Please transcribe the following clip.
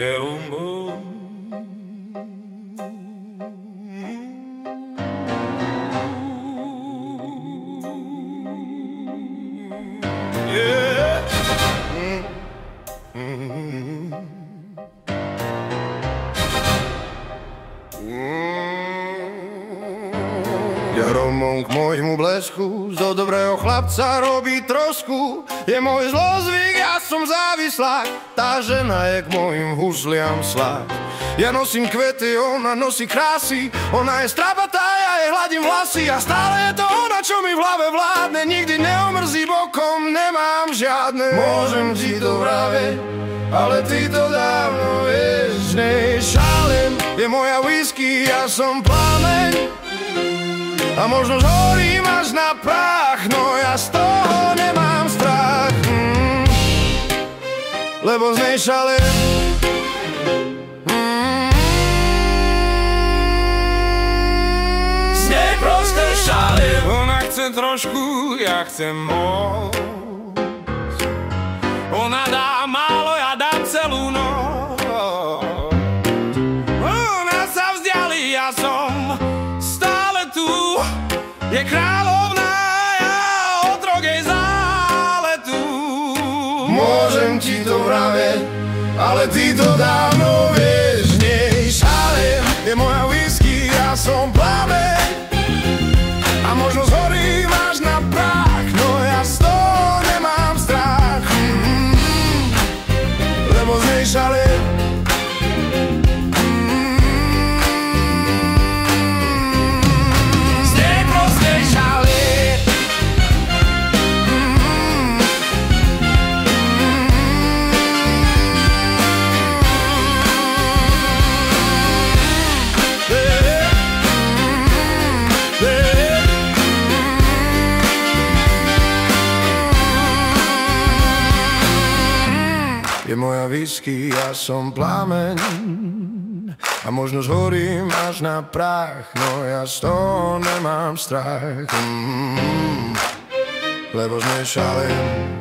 Jaromom k môjmu blesku zo dobrého chlapca robí trosku. Je môj zlozvyk, ja som závislá, tá žena je k môjim husliam slák. Ja nosím kvety, ona nosí krásy, ona je strapatá, ja jej hladím vlasy. A stále je to ona, čo mi v hlave vládne, nikdy neomrzí bokom, nemám žiadne. Môžem ti to vraveť, ale ty to dávno vieš. Nej šalem, je moja whisky, ja som plameň. A možno zhorím až na prach, no ja z toho nemám strach, lebo z nej šalem. Z nej proste šalem. Ona chce trošku, ja chcem moc. Ona dá málo, ja dám celú noc. Ona sa vzdiali, ja som stále tu. Je kráľovná, ja otrok jej záletu. Môžem ti to vraveť, ale ty to dávno vieš. Nej šalem, je moja whisky, ja som plameň. A možno zhorím až na prach, no ja z toho nemám strach, lebo z nej šalem. Je moja whisky, ja som plameň. A možno zhorím až na prach, no ja z toho nemám strach, lebo z nej šalem.